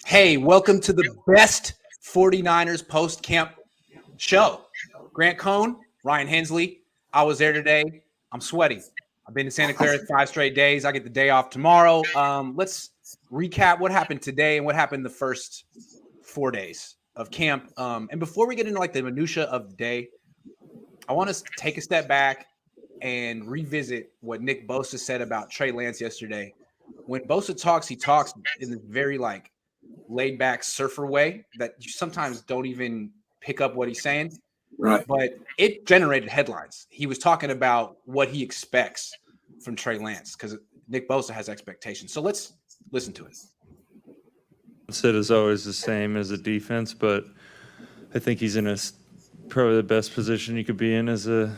Hey, welcome to the best 49ers post-camp show. Grant Cohn, Ryan Hensley. I was there today. I'm sweaty. I've been to Santa Clara 5 straight days. I get the day off tomorrow. Let's recap what happened today and what happened the first 4 days of camp. And before we get into like the minutia of the day, I want us to take a step back and revisit what Nick Bosa said about Trey Lance yesterday. When Bosa talks, he talks in this very like laid back surfer way that you sometimes don't even pick up what he's saying. Right. But it generated headlines. He was talking about what he expects from Trey Lance because Nick Bosa has expectations. So let's listen to it. Sid is always the same as a defense, but I think he's in probably the best position you could be in as a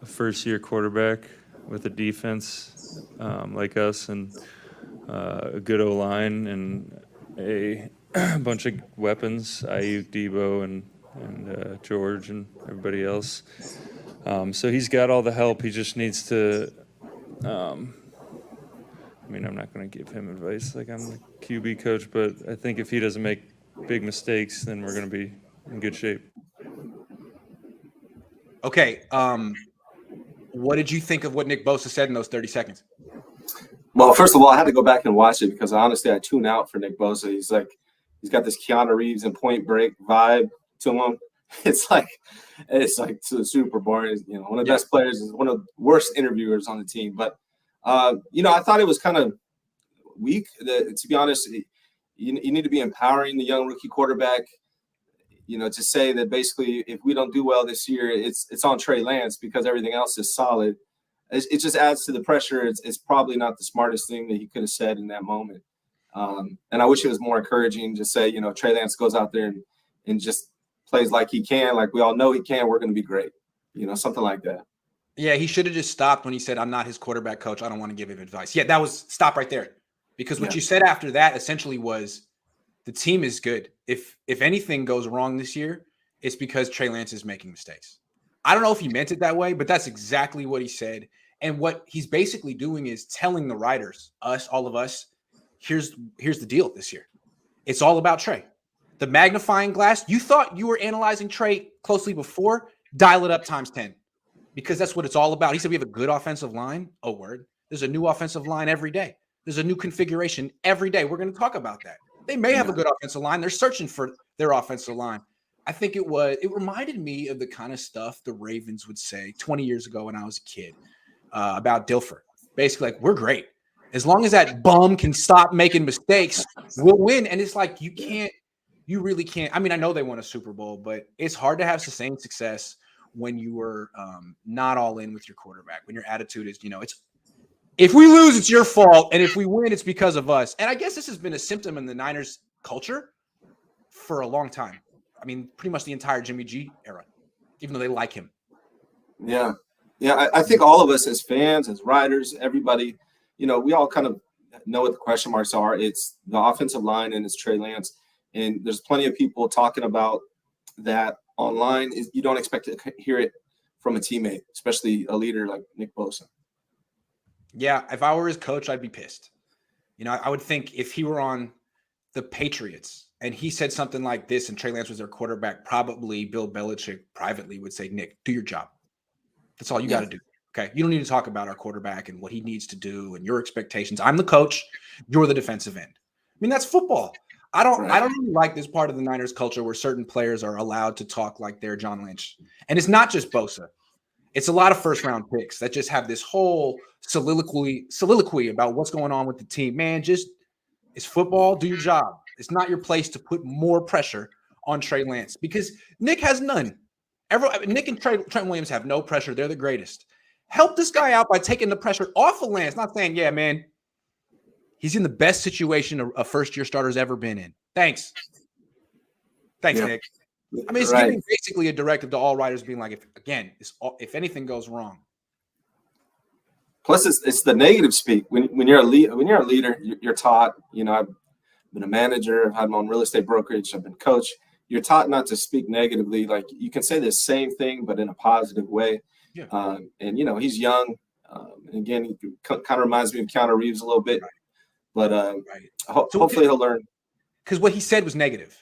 first-year quarterback with a defense like us and a good O-line and a bunch of weapons, Ayuk, Debo, and George and everybody else. So he's got all the help. He just needs to I'm not going to give him advice like I'm the QB coach, but I think if he doesn't make big mistakes, then we're going to be in good shape. Okay. What did you think of what Nick Bosa said in those 30 seconds? Well, first of all, I had to go back and watch it because honestly, I tune out for Nick Bosa. He's got this Keanu Reeves and Point Break vibe to him. It's super boring. One of the best players is one of the worst interviewers on the team. But I thought it was kind of weak. To be honest, you need to be empowering the young rookie quarterback. To say that basically if we don't do well this year, it's on Trey Lance because everything else is solid. It just adds to the pressure. It's probably not the smartest thing that he could have said in that moment. And I wish it was more encouraging to say, Trey Lance goes out there and just plays like he can, like we all know he can. We're going to be great, something like that. Yeah, he should have just stopped when he said, "I'm not his quarterback coach. I don't want to give him advice." Yeah, that was stop right there. Because what you said after that essentially was the team is good. If anything goes wrong this year, it's because Trey Lance is making mistakes. I don't know if he meant it that way, but that's exactly what he said. And what he's basically doing is telling the writers, all of us, here's the deal this year. It's all about Trey. The magnifying glass, you thought you were analyzing Trey closely before, dial it up times 10. Because that's what it's all about. He said we have a good offensive line. Oh, word. There's a new offensive line every day. There's a new configuration every day. We're going to talk about that. They may have a good offensive line. They're searching for their offensive line. I think it reminded me of the kind of stuff the Ravens would say 20 years ago when I was a kid about Dilfer. Basically, like, we're great. As long as that bum can stop making mistakes, we'll win. And it's like, you really can't. I mean, I know they won a Super Bowl, but it's hard to have sustained success when you were not all in with your quarterback, when your attitude is, it's if we lose, it's your fault. And if we win, it's because of us. And I guess this has been a symptom in the Niners culture for a long time. I mean, pretty much the entire Jimmy G era, even though they like him. Yeah. Yeah. I think all of us as fans, as writers, everybody, we all kind of know what the question marks are. It's the offensive line and it's Trey Lance. And there's plenty of people talking about that online. You don't expect to hear it from a teammate, especially a leader like Nick Bosa. Yeah, if I were his coach, I'd be pissed. I would think if he were on the Patriots and he said something like this and Trey Lance was their quarterback, probably Bill Belichick privately would say, "Nick, do your job. That's all you got to do. Okay, you don't need to talk about our quarterback and what he needs to do and your expectations. I'm the coach. You're the defensive end." I mean, that's football. I don't really like this part of the Niners culture where certain players are allowed to talk like they're John Lynch. And it's not just Bosa. It's a lot of first-round picks that just have this whole soliloquy about what's going on with the team. Man, it's football. Do your job. It's not your place to put more pressure on Trey Lance because Nick has none. Nick and Trent Williams have no pressure. They're the greatest. Help this guy out by taking the pressure off of Lance, not saying, yeah, man, he's in the best situation a first-year starter's ever been in. Thanks, Nick. I mean, it's giving basically a directive to all writers being like, if anything goes wrong. Plus, it's the negative speak. When you're a leader, you're taught. I've been a manager. I've had my own real estate brokerage. I've been coach. You're taught not to speak negatively. Like you can say the same thing, but in a positive way. Yeah. And he's young. And again, he kind of reminds me of Keanu Reeves a little bit. But hopefully he'll learn because what he said was negative.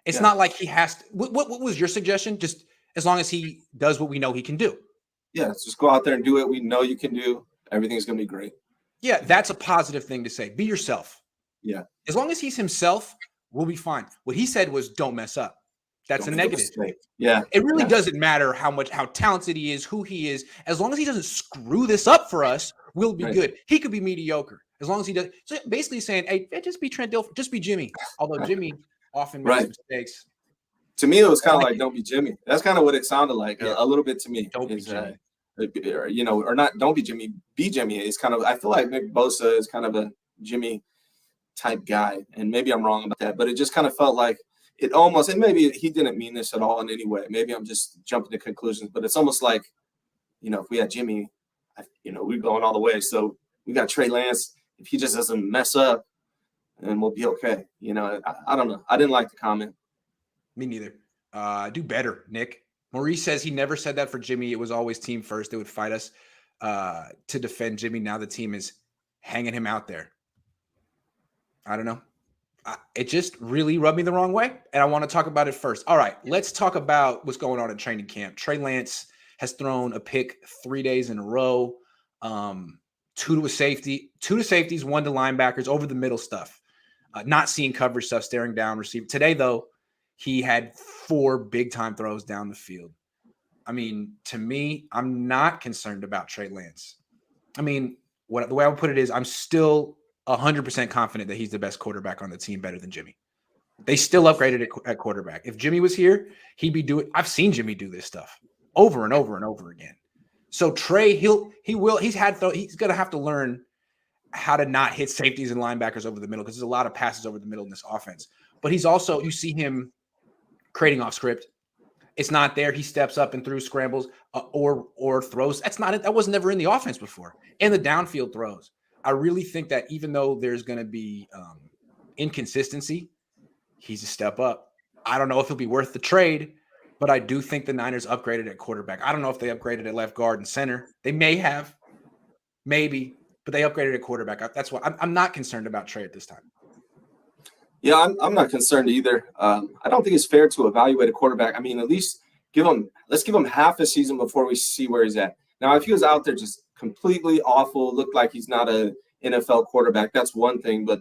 It's not like he has to. What was your suggestion? Just as long as he does what we know he can do. Yeah, just go out there and do what we know you can do. Everything's going to be great. Yeah, that's a positive thing to say. Be yourself. Yeah. As long as he's himself, we'll be fine. What he said was don't mess up. That's a negative. Yeah. It really doesn't matter how talented he is, who he is. As long as he doesn't screw this up for us, we'll be good. He could be mediocre. As long as he does. So basically saying, hey, just be Trent Dilfer, just be Jimmy. Although Jimmy often makes mistakes. To me, it was kind of like, don't be Jimmy. That's kind of what it sounded like a little bit to me. Don't be Jimmy. Or not, don't be Jimmy, be Jimmy. It's kind of, I feel like Nick Bosa is kind of a Jimmy type guy. And maybe I'm wrong about that, but it just kind of felt like it almost, and maybe he didn't mean this at all in any way. Maybe I'm just jumping to conclusions, but it's almost like, if we had Jimmy, we're going all the way. So we got Trey Lance. If he just doesn't mess up, then we'll be okay. I don't know. I didn't like the comment. Me neither. Do better, Nick. Maurice says he never said that for Jimmy. It was always team first. They would fight us to defend Jimmy. Now the team is hanging him out there. I don't know. It just really rubbed me the wrong way, and I want to talk about it first. All right, let's talk about what's going on in training camp. Trey Lance has thrown a pick 3 days in a row, 2 to safeties, 1 to linebackers, over the middle stuff. Not seeing coverage stuff, staring down receiver. Today, though, he had 4 big-time throws down the field. I mean, to me, I'm not concerned about Trey Lance. I mean, the way I would put it is I'm still 100% confident that he's the best quarterback on the team, better than Jimmy. They still upgraded at quarterback. If Jimmy was here, he'd be doing – I've seen Jimmy do this stuff over and over and over again. So Trey, he's going to have to learn how to not hit safeties and linebackers over the middle, because there's a lot of passes over the middle in this offense. But he's also – you see him – creating off script. It's not there. He steps up and through scrambles or throws. That's not it. That was never in the offense before. And the downfield throws. I really think that even though there's going to be inconsistency, he's a step up. I don't know if he'll be worth the trade, but I do think the Niners upgraded at quarterback. I don't know if they upgraded at left guard and center. They may have, maybe, but they upgraded at quarterback. That's why I'm not concerned about Trey at this time. Yeah, I'm not concerned either. I don't think it's fair to evaluate a quarterback. I mean, at least let's give him half a season before we see where he's at. Now, if he was out there just completely awful, looked like he's not an NFL quarterback, that's one thing. But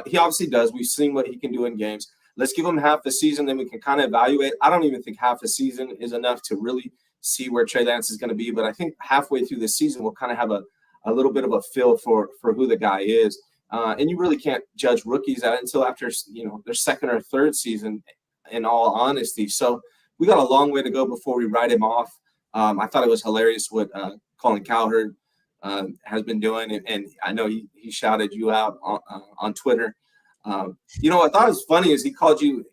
he obviously does. We've seen what he can do in games. Let's give him half a season, then we can kind of evaluate. I don't even think half a season is enough to really see where Trey Lance is going to be. But I think halfway through the season, we'll kind of have a little bit of a feel for who the guy is. And you really can't judge rookies until after, their second or third season, in all honesty. So we got a long way to go before we write him off. I thought it was hilarious what Colin Cowherd has been doing. And I know he shouted you out on Twitter. What I thought was funny is he called you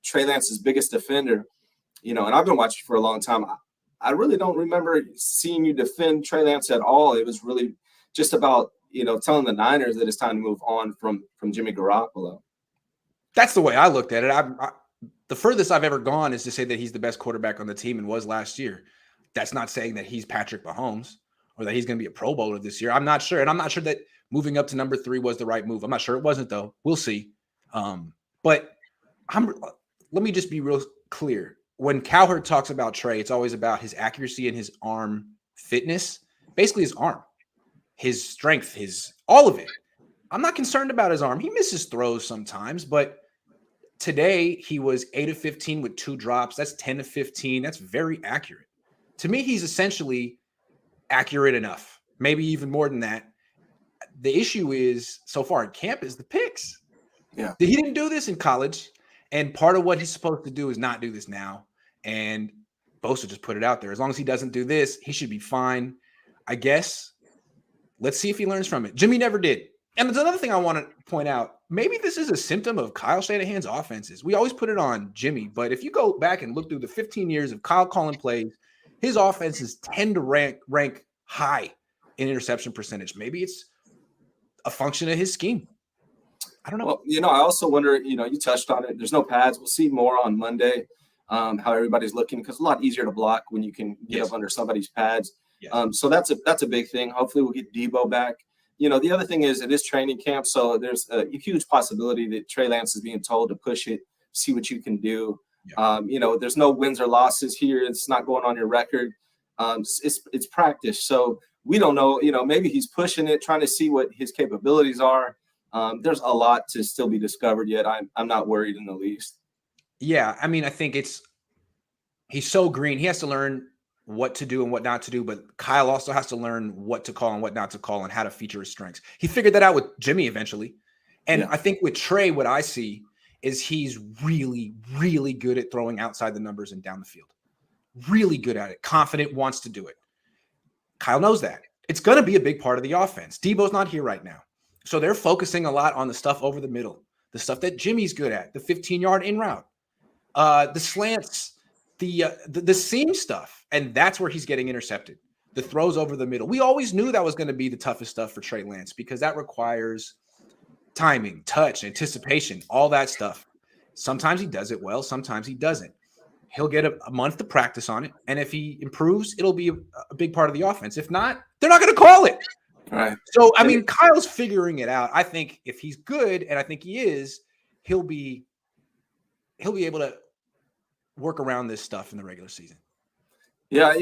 Trey Lance's biggest defender. And I've been watching for a long time. I really don't remember seeing you defend Trey Lance at all. It was really just about telling the Niners that it's time to move on from Jimmy Garoppolo. That's the way I looked at it. The furthest I've ever gone is to say that he's the best quarterback on the team and was last year. That's not saying that he's Patrick Mahomes or that he's going to be a Pro Bowler this year. I'm not sure. And I'm not sure that moving up to number 3 was the right move. I'm not sure it wasn't, though. We'll see. But let me just be real clear. When Cowherd talks about Trey, it's always about his accuracy and his arm fitness, basically his arm. His strength, all of it. I'm not concerned about his arm. He misses throws sometimes, but today he was 8 of 15 with 2 drops. That's 10 of 15. That's very accurate. To me, he's essentially accurate enough, maybe even more than that. The issue is, so far in camp, is the picks. Yeah. He didn't do this in college, and part of what he's supposed to do is not do this now. And Bosa just put it out there. As long as he doesn't do this, he should be fine, I guess. Let's see if he learns from it. Jimmy never did. And there's another thing I want to point out. Maybe this is a symptom of Kyle Shanahan's offenses. We always put it on Jimmy, but if you go back and look through the 15 years of Kyle calling plays, his offenses tend to rank high in interception percentage. Maybe it's a function of his scheme. I don't know. Well, I also wonder, you touched on it. There's no pads. We'll see more on Monday, how everybody's looking, because it's a lot easier to block when you can get up under somebody's pads. Yes. So that's a big thing. Hopefully we'll get Debo back. the other thing is it is training camp, so there's a huge possibility that Trey Lance is being told to push it, see what you can do. Yeah. There's no wins or losses here. It's not going on your record. It's practice, so we don't know. Maybe he's pushing it, trying to see what his capabilities are. There's a lot to still be discovered yet. I'm not worried in the least. Yeah, I mean, I think he's so green. He has to learn what to do and what not to do, but Kyle also has to learn what to call and what not to call and how to feature his strengths. He figured that out with Jimmy eventually. And I think with Trey, what I see is he's really, really good at throwing outside the numbers and down the field. Really good at it. Confident, wants to do it. Kyle knows that. It's going to be a big part of the offense. Debo's not here right now. So they're focusing a lot on the stuff over the middle, the stuff that Jimmy's good at, the 15-yard in route, the slants, the seam stuff. And that's where he's getting intercepted. The throws over the middle. We always knew that was going to be the toughest stuff for Trey Lance because that requires timing, touch, anticipation, all that stuff. Sometimes he does it well. Sometimes he doesn't. He'll get a month to practice on it. And if he improves, it'll be a big part of the offense. If not, they're not going to call it. Right. So, I mean, Kyle's figuring it out. I think if he's good, and I think he is, he'll be able to work around this stuff in the regular season. Yeah,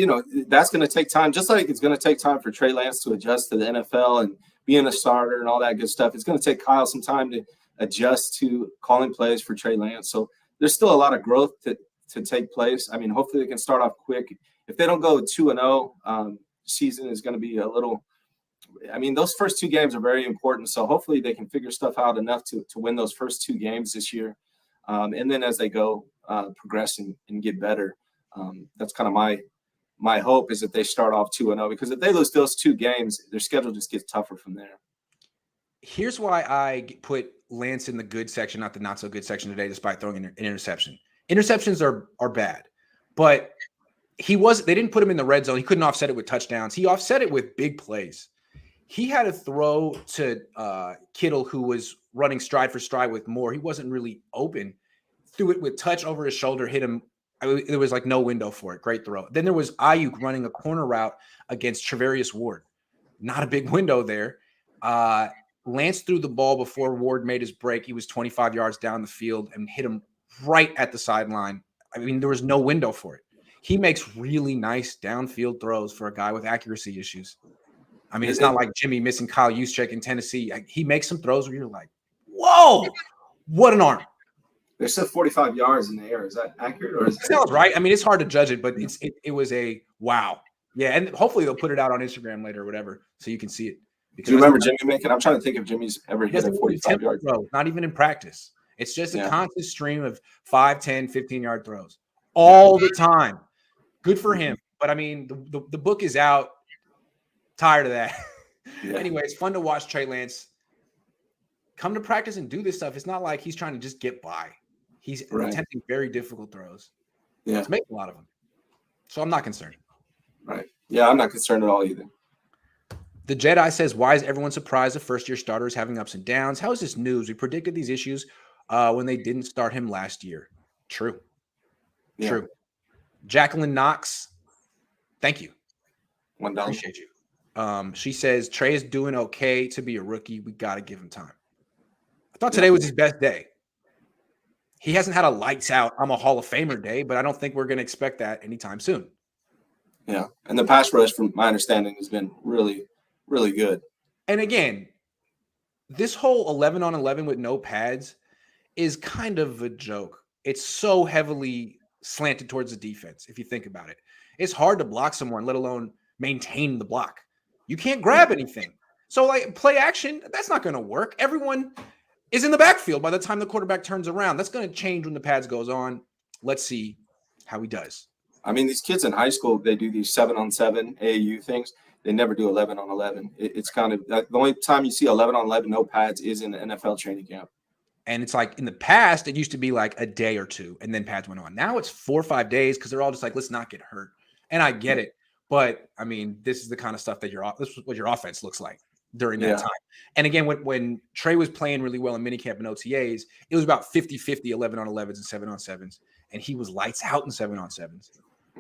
that's going to take time, just like it's going to take time for Trey Lance to adjust to the NFL and being a starter and all that good stuff. It's going to take Kyle some time to adjust to calling plays for Trey Lance. So there's still a lot of growth to take place. I mean, hopefully they can start off quick. If they don't go 2-0, season is going to be a little – I mean, those first two games are very important. So hopefully they can figure stuff out enough to win those first two games this year. And then as they go, progress and get better. That's kind of my hope is that they start off 2-0 because if they lose those two games, their schedule just gets tougher from there. Here's why I put Lance in the good section, not the not so good section today, despite throwing an interception. Interceptions are bad, but they didn't put him in the red zone. He couldn't offset it with touchdowns. He offset it with big plays. He had a throw to Kittle, who was running stride for stride with Moore. He wasn't really open. Threw it with touch over his shoulder, hit him. There was like no window for it. Great throw. Then there was Ayuk running a corner route against Trevarius Ward. Not a big window there. Lance threw the ball before Ward made his break. He was 25 yards down the field and hit him right at the sideline. I mean, there was no window for it. He makes really nice downfield throws for a guy with accuracy issues. I mean, it's not like Jimmy missing Kyle Juszczyk in Tennessee. He makes some throws where you're like, whoa, what an arm. They said 45 yards in the air. Is that accurate? Or that sounds right. I mean, it's hard to judge it, but it was a wow. Yeah, and hopefully they'll put it out on Instagram later or whatever so you can see it. Do you remember Jimmy making? I'm trying to think if Jimmy's ever hit a 45-yard throw. Not even in practice. It's just a constant stream of 5, 10, 15-yard throws all the time. Good for him. But, I mean, the book is out. Tired of that. Yeah. Anyway, it's fun to watch Trey Lance come to practice and do this stuff. It's not like he's trying to just get by. He's attempting very difficult throws. Yeah. He's making a lot of them. So I'm not concerned. Right. Yeah, I'm not concerned at all either. The Jedi says, why is everyone surprised the first-year starter is having ups and downs? How is this news? We predicted these issues when they didn't start him last year. True. Yeah. True. Jacqueline Knox, thank you. $1. Appreciate you. She says, Trey is doing okay to be a rookie. We got to give him time. I thought today was his best day. He hasn't had a lights out, I'm a Hall of Famer day, but I don't think we're going to expect that anytime soon. Yeah. And the pass rush, from my understanding, has been really, really good. And again, this whole 11 on 11 with no pads is kind of a joke. It's so heavily slanted towards the defense, if you think about it. It's hard to block someone, let alone maintain the block. You can't grab anything. So, like, play action, that's not going to work. Everyone is in the backfield by the time the quarterback turns around. That's going to change when the pads goes on. Let's see how he does. I mean, these kids in high school, they do these 7-on-7 AAU things. They never do 11 on 11. It's kind of the only time you see 11 on 11 no pads is in the NFL training camp. And it's like in the past, it used to be like a day or two, and then pads went on. Now it's 4 or 5 days because they're all just like, let's not get hurt. And I get it, but I mean, this is the kind of stuff that this is what your offense looks like during that time. And again, when Trey was playing really well in minicamp and OTAs, it was about 50-50 11 on 11s and 7-on-7s, and he was lights out in 7-on-7s.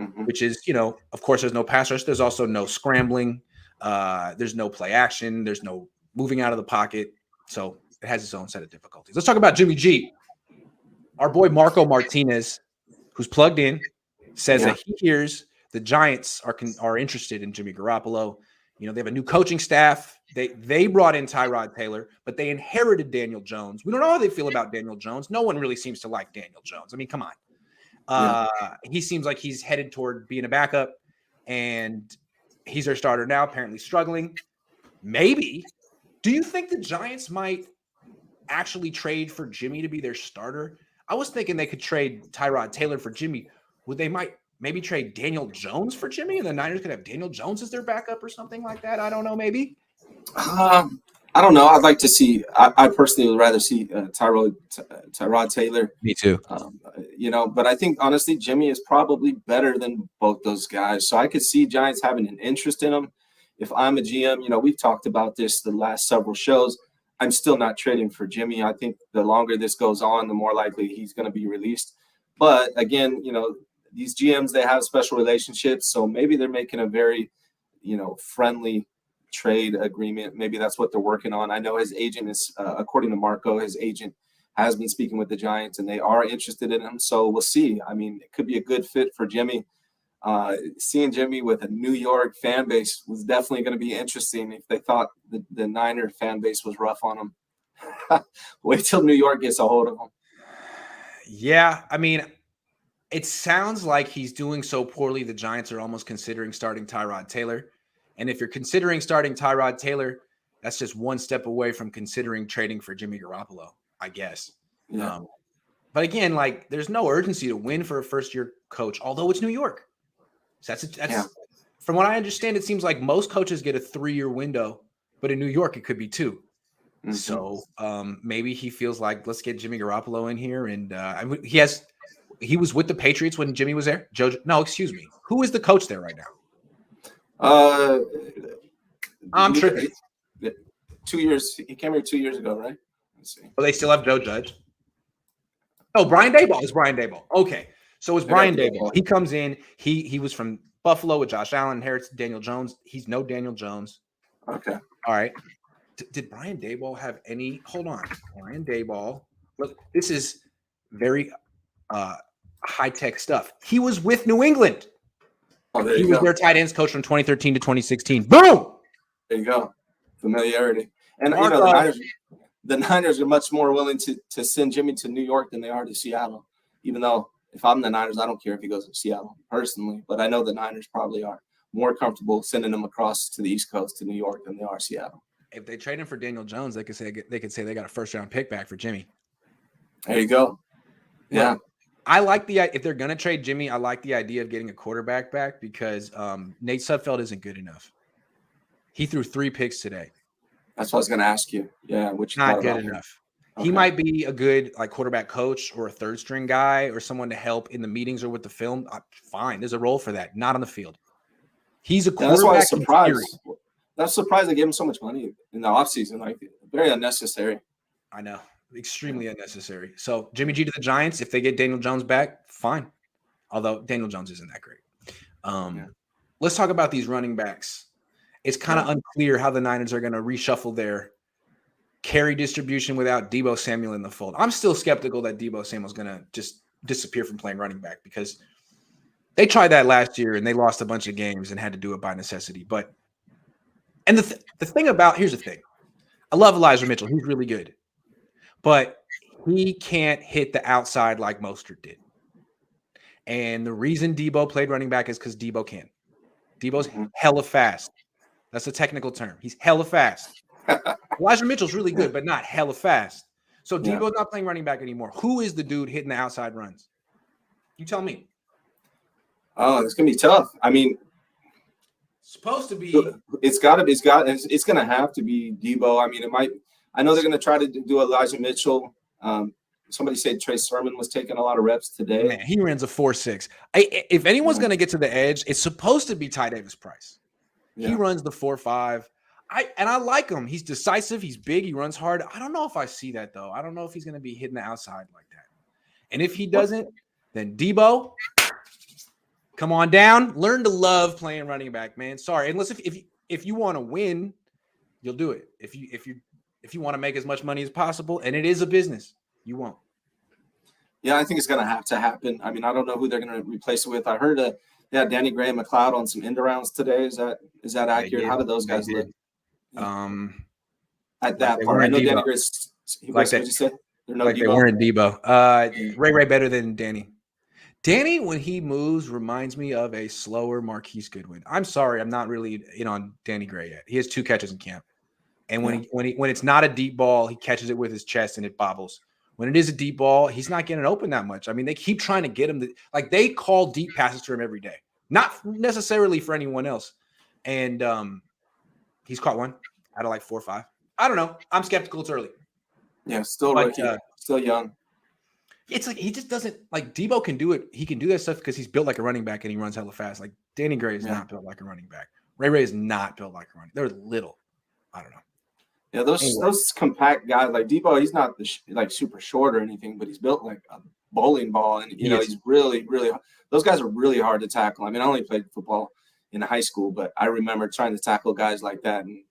Mm-hmm. Which is, of course, there's no pass rush. There's also no scrambling. There's no play action. There's no moving out of the pocket. So it has its own set of difficulties. Let's talk about Jimmy G. Our boy Marco Martinez, who's plugged in, says that he hears the Giants are interested in Jimmy Garoppolo. You know, they have a new coaching staff. They brought in Tyrod Taylor, but they inherited Daniel Jones. We don't know how they feel about Daniel Jones. No one really seems to like Daniel Jones. I mean, come on. He seems like he's headed toward being a backup, and he's their starter now, apparently struggling. Maybe. Do you think the Giants might actually trade for Jimmy to be their starter? I was thinking they could trade Tyrod Taylor for Jimmy. Might maybe trade Daniel Jones for Jimmy, and the Niners could have Daniel Jones as their backup or something like that? I don't know, maybe. I don't know. I'd like to see. I personally would rather see Tyrod Taylor. Me too. But I think honestly, Jimmy is probably better than both those guys. So I could see Giants having an interest in him. If I'm a GM, we've talked about this the last several shows. I'm still not trading for Jimmy. I think the longer this goes on, the more likely he's going to be released. But again, these GMs, they have special relationships. So maybe they're making a very, friendly trade agreement. Maybe that's what they're working on. I know his agent is, according to Marco, his agent has been speaking with the Giants and they are interested in him. So we'll see. I mean, it could be a good fit for Jimmy. Seeing Jimmy with a New York fan base was definitely going to be interesting if they thought the Niner fan base was rough on him. Wait till New York gets a hold of him. Yeah, I mean, it sounds like he's doing so poorly the Giants are almost considering starting Tyrod Taylor. And if you're considering starting Tyrod Taylor, that's just one step away from considering trading for Jimmy Garoppolo, I guess. Yeah. But again, there's no urgency to win for a first-year coach, although it's New York. So that's from what I understand, it seems like most coaches get a 3-year window, but in New York, it could be 2. Mm-hmm. So maybe he feels like, let's get Jimmy Garoppolo in here. And he was with the Patriots when Jimmy was there. Who is the coach there right now? I'm tripping. 2 years. He came here 2 years ago, right? Let's see. Oh, they still have Joe Judge. Oh, Brian Daboll. It's Brian Daboll. Okay. So it's Brian Daboll. He comes in. He was from Buffalo with Josh Allen, inherits Daniel Jones. He's no Daniel Jones. Okay. All right. Did Brian Daboll have any – hold on. Brian Daboll. Look, this is very high-tech stuff. He was with New England. Oh, he was their tight ends coach from 2013 to 2016. Boom! There you go. Familiarity. And, the Niners are much more willing to send Jimmy to New York than they are to Seattle, even though if I'm the Niners, I don't care if he goes to Seattle personally, but I know the Niners probably are more comfortable sending him across to the East Coast to New York than they are Seattle. If they trade him for Daniel Jones, they could say they got a first-round pick back for Jimmy. There you go. Yeah. I like if they're going to trade Jimmy, I like the idea of getting a quarterback back because Nate Sudfeld isn't good enough. He threw 3 picks today. That's what I was going to ask you. Yeah, which not good enough. Okay. He might be a good quarterback coach or a third string guy or someone to help in the meetings or with the film. Fine, there's a role for that. Not on the field. He's a quarterback. That's why I was surprised. That's surprised they gave him so much money in the offseason. Very unnecessary. I know. Extremely unnecessary. So Jimmy G to the Giants. If they get Daniel Jones back, fine. Although Daniel Jones isn't that great. Let's talk about these running backs. It's kind of unclear how the Niners are going to reshuffle their carry distribution without Deebo Samuel in the fold. I'm still skeptical that Deebo Samuel's going to just disappear from playing running back because they tried that last year and they lost a bunch of games and had to do it by necessity. And the thing about – here's the thing. I love Elijah Mitchell. He's really good. But he can't hit the outside like Mostert did. And the reason Deebo played running back is because Deebo can. Deebo's hella fast. That's a technical term. He's hella fast. Elijah Mitchell's really good, but not hella fast. So Deebo's not playing running back anymore. Who is the dude hitting the outside runs? You tell me. Oh, it's going to be tough. I mean, supposed to be. It's going to have to be Deebo. I mean, it might. I know they're going to try to do Elijah Mitchell. Somebody said Trey Sermon was taking a lot of reps today. Man, he runs a 4.6. If anyone's going to get to the edge, it's supposed to be Ty Davis Price. Yeah. He runs the 4.5. I like him. He's decisive. He's big. He runs hard. I don't know if I see that, though. I don't know if he's going to be hitting the outside like that. And if he doesn't, then Deebo, come on down. Learn to love playing running back, man. Sorry. Unless if you want to win, you'll do it. If you want to make as much money as possible, and it is a business, you won't. Yeah, I think it's going to have to happen. I mean, I don't know who they're going to replace it with. I heard Danny Gray and McLeod on some end arounds today. Is that accurate? How did those guys look? At that part, I know Danny Gray's. What did you say? They weren't Debo. Ray better than Danny. Danny, when he moves, reminds me of a slower Marquise Goodwin. I'm sorry, I'm not really in on Danny Gray yet. He has 2 catches in camp, and when it's not a deep ball, he catches it with his chest and it bobbles. When it is a deep ball, he's not getting open that much. I mean, they keep trying to get him they call deep passes to him every day, not necessarily for anyone else. And he's caught one out of like 4 or 5. I don't know. I'm skeptical. It's early. Yeah, still rookie, still young. It's like he just doesn't like Debo can do it. He can do that stuff because he's built like a running back and he runs hella fast. Like Danny Gray is not built like a running back. Ray is not built like a running. They're little. I don't know. Yeah, those compact guys like Debo, he's not like super short or anything, but he's built like a bowling ball, and he's really, really. Those guys are really hard to tackle. I mean, I only played football in high school, but I remember trying to tackle guys like that, and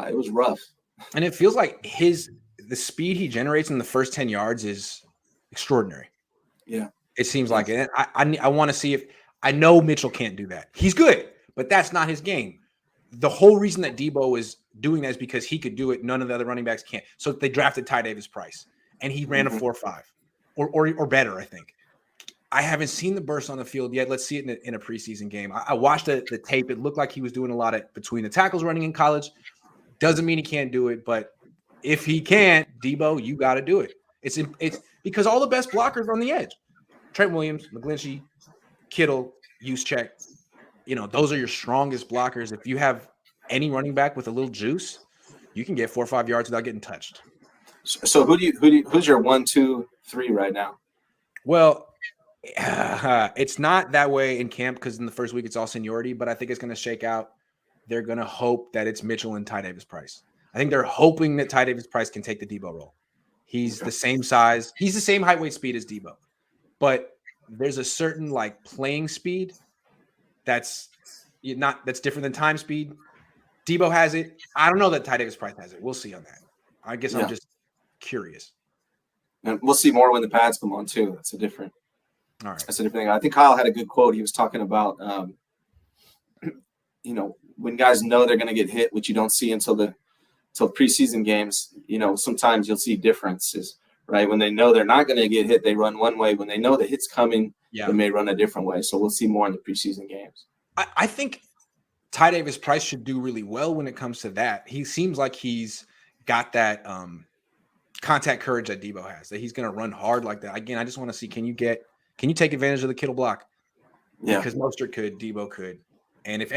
it was rough. And it feels like the speed he generates in the first 10 yards is extraordinary. Yeah, it seems like it. I want to see if I know Mitchell can't do that. He's good, but that's not his game. The whole reason that Debo is doing that is because he could do it. None of the other running backs can't. So they drafted Ty Davis Price, and he ran a 4.5 or better, I think. I haven't seen the burst on the field yet. Let's see it in a preseason game. I watched the tape. It looked like he was doing a lot of between the tackles running in college. Doesn't mean he can't do it, but if he can't, Debo, you got to do it. It's because all the best blockers are on the edge. Trent Williams, McGlinchey, Kittle, Juszczyk. Those are your strongest blockers. If you have any running back with a little juice, you can get 4 or 5 yards without getting touched. So who's your 1, 2, 3 right now? Well, it's not that way in camp because in the first week it's all seniority, but I think it's going to shake out. They're going to hope that it's Mitchell and Ty Davis Price. I think they're hoping that Ty Davis Price can take the Debo role. He's the same size. He's the same height, weight, speed as Debo. But there's a certain playing speed that's different than time speed. Debo has it. I don't know that Ty Davis Price has it. We'll see on that. I guess I'm just curious. And we'll see more when the pads come on too. That's a different thing. I think Kyle had a good quote. He was talking about when guys know they're going to get hit, which you don't see until preseason games, sometimes you'll see differences, right? When they know they're not going to get hit, they run one way. When they know the hit's coming, they may run a different way. So we'll see more in the preseason games. I think Ty Davis Price should do really well when it comes to that. He seems like he's got that contact courage that Debo has, that he's going to run hard like that. Again, I just want to see, can you take advantage of the Kittle block? Yeah. Because Mostert could, Debo could. And if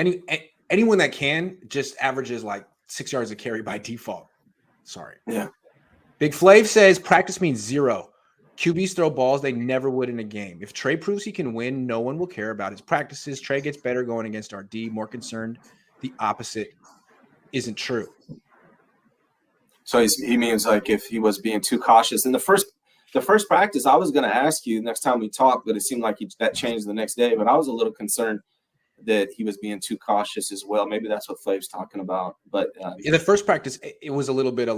anyone that can just averages 6 yards a carry by default. Sorry. Yeah. Big Flav says practice means 0. QBs throw balls they never would in a game. If Trey proves he can win, no one will care about his practices. Trey gets better going against our D. More concerned, the opposite isn't true. So he means if he was being too cautious. In the first practice, I was going to ask you next time we talked, but it seemed like that changed the next day. But I was a little concerned that he was being too cautious as well. Maybe that's what Flav's talking about. But in the first practice, it was a little bit of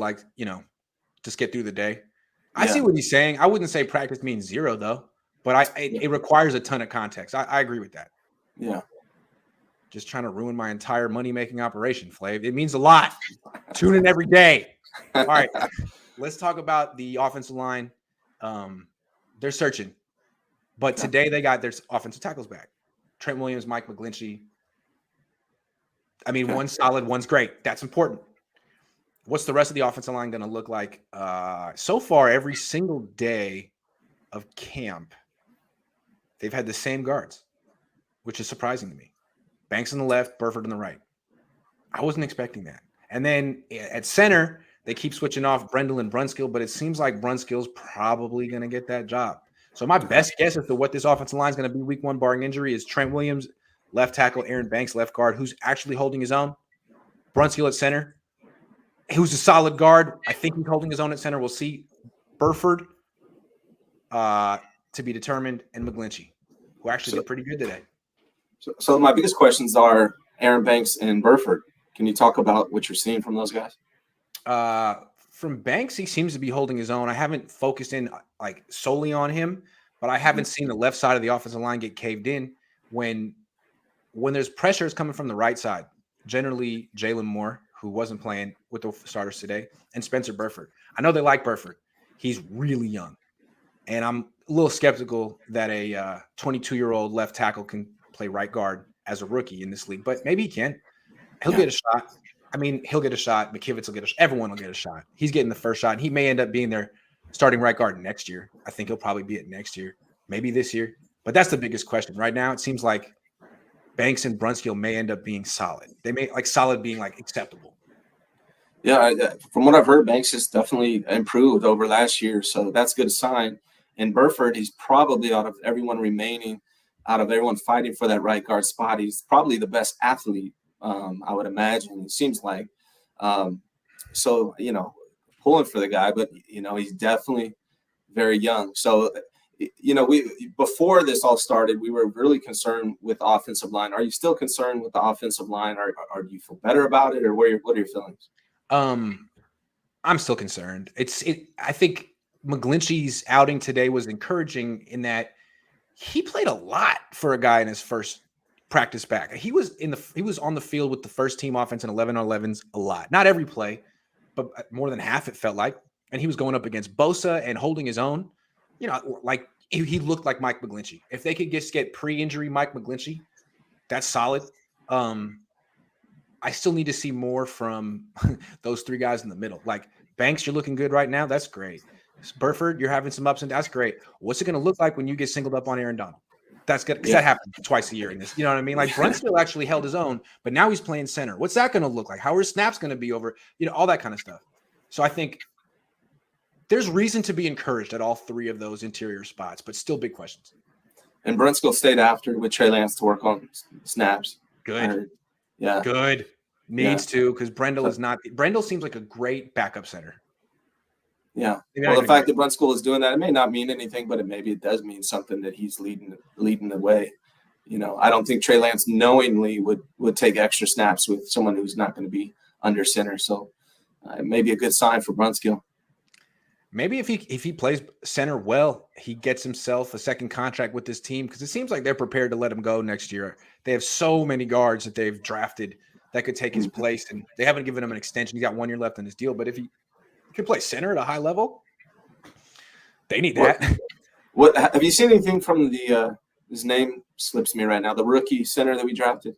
just get through the day. I see what he's saying. I wouldn't say practice means 0 though, but it requires a ton of context. I agree with that. Yeah. Just trying to ruin my entire money-making operation, Flav. It means a lot. Tune in every day. All right. Let's talk about the offensive line. They're searching. But today they got their offensive tackles back. Trent Williams, Mike McGlinchey. I mean, one's solid, one's great. That's important. What's the rest of the offensive line going to look like? So far, every single day of camp, they've had the same guards, which is surprising to me. Banks on the left, Burford on the right. I wasn't expecting that. And then at center, they keep switching off Brendel and Brunskill, but it seems like Brunskill's probably going to get that job. So my best guess as to what this offensive line is going to be week 1, barring injury, is Trent Williams, left tackle, Aaron Banks, left guard, who's actually holding his own. Brunskill at center, who's a solid guard. I think he's holding his own at center. We'll see. Burford to be determined, and McGlinchey, who actually did pretty good today. So my biggest questions are Aaron Banks and Burford. Can you talk about what you're seeing from those guys? From Banks, he seems to be holding his own. I haven't focused in like solely on him, but I haven't seen the left side of the offensive line get caved in when there's pressures coming from the right side. Generally, Jalen Moore, who wasn't playing with the starters today, and Spencer Burford. I know they like Burford. He's really young, and I'm a little skeptical that a 22-year-old left tackle can play right guard as a rookie in this league, but maybe he can. He'll get a shot. I mean, he'll get a shot. McKivitz will get a shot. Everyone will get a shot. He's getting the first shot. And he may end up being their starting right guard next year. I think he'll probably be it next year, maybe this year. But that's the biggest question. Right now, it seems like Banks and Brunskill may end up being solid. They may like solid being like acceptable. Yeah, from what I've heard, Banks has definitely improved over last year. So that's a good sign. And Burford, he's probably out of everyone fighting for that right guard spot, he's probably the best athlete. I would imagine. It seems like so, pulling for the guy, but he's definitely very young. So, we before this all started, we were really concerned with the offensive line. Are you still concerned with the offensive line, or do you feel better about it, or what are your feelings? I'm still concerned. I think McGlinchey's outing today was encouraging in that he played a lot for a guy in his first practice back. He was on the field with the first team offense in 11-on-11s a lot. Not every play, but more than half it felt like. And he was going up against Bosa and holding his own. Like he looked like Mike McGlinchey. If they could just get pre-injury Mike McGlinchey, that's solid. I still need to see more from those three guys in the middle. Like Banks, you're looking good right now. That's great. Burford, you're having some ups and downs. That's great. What's it going to look like when you get singled up on Aaron Donald? That's good because that happens twice a year in this. You know what I mean? Like Brunskill actually held his own, but now he's playing center. What's that going to look like? How are snaps going to be over? All that kind of stuff. So I think there's reason to be encouraged at all three of those interior spots, but still big questions. And Brunskill stayed after with Trey Lance to work on snaps. Good. Yeah. Good. Needs to, because Brendel is not. Brendel seems like a great backup center. Yeah. Well, the fact that Brunskill is doing that, it may not mean anything, but maybe it does mean something that he's leading the way. I don't think Trey Lance knowingly would take extra snaps with someone who's not going to be under center. So it may be a good sign for Brunskill. Maybe if he plays center well, he gets himself a second contract with this team, because it seems like they're prepared to let him go next year. They have so many guards that they've drafted that could take his place, and they haven't given him an extension. He's got 1 year left on his deal, but if he could play center at a high level, they need that. What have you seen anything from the his name slips me right now, the rookie center that we drafted,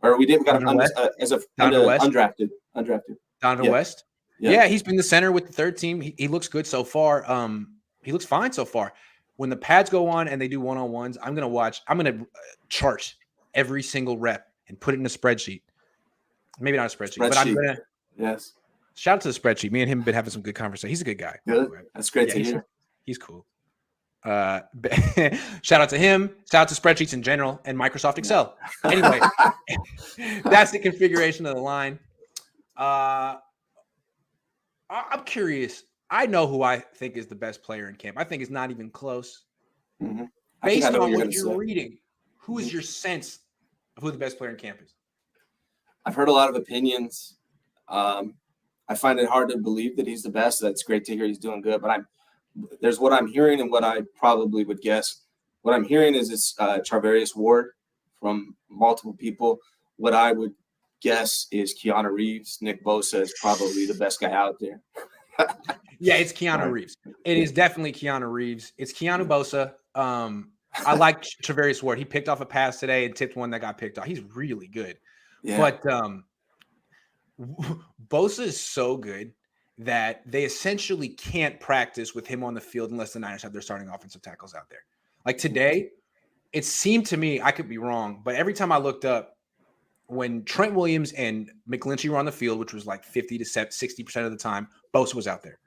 or we didn't got him undrafted. Donovan West. Yeah, he's been the center with the third team. He looks good so far. He looks fine so far. When the pads go on and they do one-on-ones, I'm going to chart every single rep and put it in a spreadsheet. Maybe not a spreadsheet. But I'm going to. Yes. Shout out to the spreadsheet. Me and him have been having some good conversation. He's a good guy. Good. That's great to hear. He's cool. Shout out to him. Shout out to spreadsheets in general and Microsoft Excel. Anyway, that's the configuration of the line. I'm curious. I know who I think is the best player in camp. I think it's not even close. Mm-hmm. Based on what you're reading, who is your sense of who the best player in camp is? I've heard a lot of opinions. I find it hard to believe that he's the best. That's great to hear he's doing good. But there's what I'm hearing and what I probably would guess. What I'm hearing is it's Charvarius Ward from multiple people. What I would guess is Keanu Reeves. Nick Bosa is probably the best guy out there. Yeah, it's Keanu Reeves. It is definitely Keanu Reeves. It's Keanu Bosa. I like Charvarius Ward. He picked off a pass today and tipped one that got picked off. He's really good. Yeah. But Bosa is so good that they essentially can't practice with him on the field unless the Niners have their starting offensive tackles out there. Like today, it seemed to me, I could be wrong, but every time I looked up, when Trent Williams and McGlinchey were on the field, which was like 50 to 60% of the time, Bosa was out there.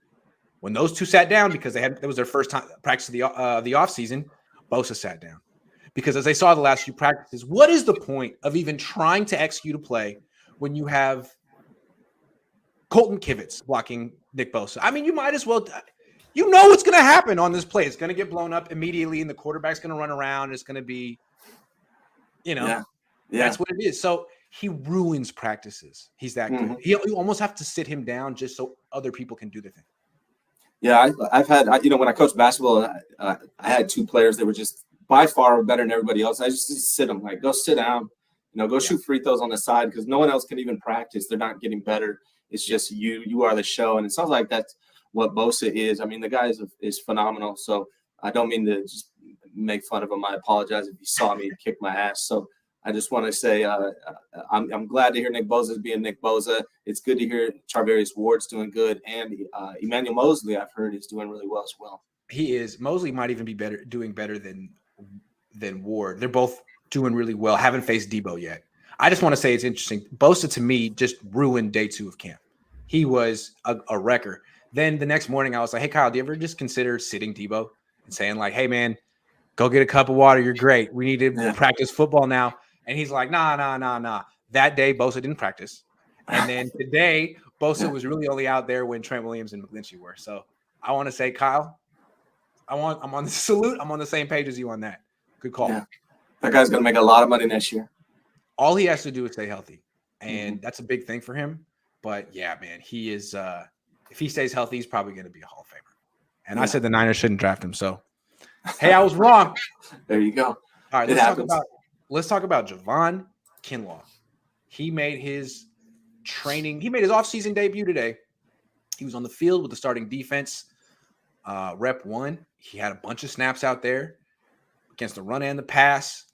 When those two sat down, because it was their first time practice of the offseason, Bosa sat down. Because as I saw the last few practices, what is the point of even trying to execute a play when you have Colton Kivitz blocking Nick Bosa? I mean, you might as well – you know what's going to happen on this play. It's going to get blown up immediately, and the quarterback's going to run around. It's going to be, that's what it is. So he ruins practices. He's that good. You almost have to sit him down just so other people can do their thing. Yeah, I've had, when I coached basketball, I had 2 players that were just by far better than everybody else. I just sit them, like, go sit down, go shoot free throws on the side because no one else can even practice. They're not getting better. It's just you are the show. And it sounds like that's what Bosa is. I mean, the guy is phenomenal. So I don't mean to just make fun of him. I apologize if you saw me kick my ass. So I just want to say I'm glad to hear Nick Bosa is being Nick Bosa. It's good to hear Charvarius Ward's doing good. And Emmanuel Mosley, I've heard, is doing really well as well. He is. Mosley might even be doing better than Ward. They're both doing really well. Haven't faced Debo yet. I just want to say it's interesting. Bosa, to me, just ruined day 2 of camp. He was a wrecker. Then the next morning, I was like, hey, Kyle, do you ever just consider sitting Debo and saying, like, hey, man, go get a cup of water. You're great. We need to practice football now. And he's like, nah. That day, Bosa didn't practice. And then today, Bosa was really only out there when Trent Williams and McGlinchey were. So I want to say, Kyle, I'm on the salute. I'm on the same page as you on that. Good call. Yeah. That guy's going to make a lot of money next year. All he has to do is stay healthy. And that's a big thing for him. But, yeah, man, he is if he stays healthy, he's probably going to be a Hall of Famer. And I said the Niners shouldn't draft him. So, hey, I was wrong. There you go. All right, let's talk about Javon Kinlaw. He made his offseason debut today. He was on the field with the starting defense, rep 1. He had a bunch of snaps out there against the run and the pass.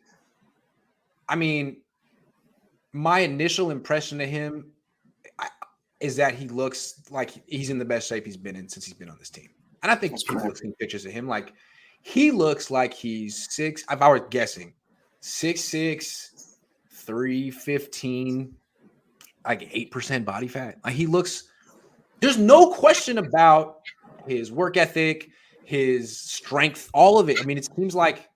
I mean, my initial impression of him is that he looks like he's in the best shape he's been in since he's been on this team. And I think people have seen pictures of him. Like, he looks like he's if I were guessing, 6'6", 315, like 8% body fat. Like, he looks, there's no question about his work ethic, his strength, all of it. I mean, it seems like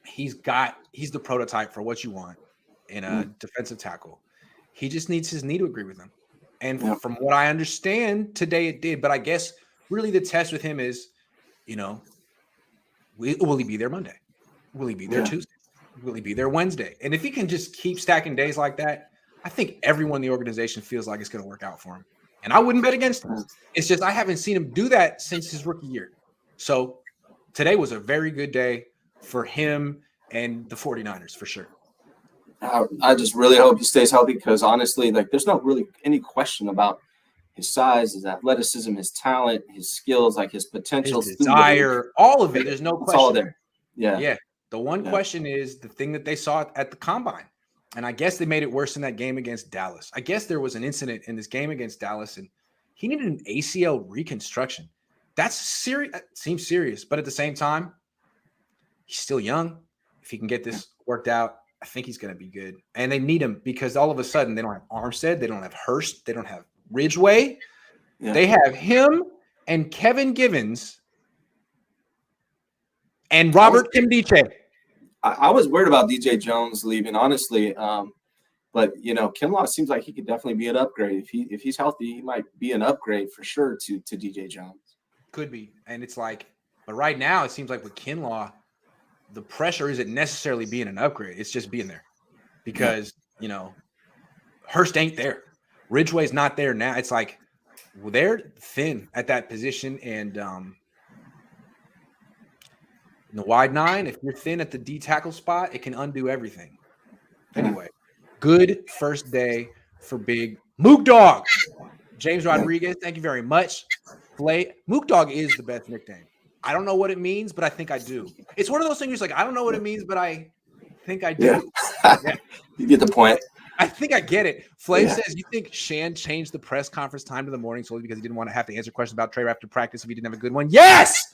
he's the prototype for what you want in a defensive tackle. He just needs his knee to agree with him. And from what I understand, today it did. But I guess really the test with him is, will he be there Monday? Will he be there Tuesday? Will he be there Wednesday? And if he can just keep stacking days like that, I think everyone in the organization feels like it's going to work out for him. And I wouldn't bet against him. It's just I haven't seen him do that since his rookie year. So today was a very good day for him and the 49ers for sure. I just really hope he stays healthy because honestly, like, there's not really any question about his size, his athleticism, his talent, his skills, like his potential, his desire, all of it. There's no question. It's all there. Yeah. The one question is the thing that they saw at the combine. And I guess they made it worse in that game against Dallas. I guess there was an incident in this game against Dallas, and he needed an ACL reconstruction. That's serious. Seems serious, but at the same time, he's still young. If he can get this worked out, I think he's going to be good. And they need him because all of a sudden they don't have Armstead, they don't have Hurst, they don't have Ridgeway. Yeah. They have him and Kevin Givens and Robert Kimdiche. I was worried about DJ Jones leaving, honestly. But Kinlaw seems like he could definitely be an upgrade. If he's healthy, he might be an upgrade for sure to DJ Jones. Could be. And it's like, but right now it seems like with Kinlaw, the pressure isn't necessarily being an upgrade. It's just being there because, Hurst ain't there. Ridgeway's not there now. It's like they're thin at that position. And in the wide 9, if you're thin at the D tackle spot, it can undo everything. Anyway, good first day for Big Mook Dog. James Rodriguez, thank you very much. Mook Dog is the best nickname. I don't know what it means, but I think I do. It's one of those things like, I don't know what it means, but I think I do. Yeah. You get the point. I think I get it. Flav says, you think Shan changed the press conference time to the morning solely because he didn't want to have to answer questions about Trey after practice if he didn't have a good one? Yes!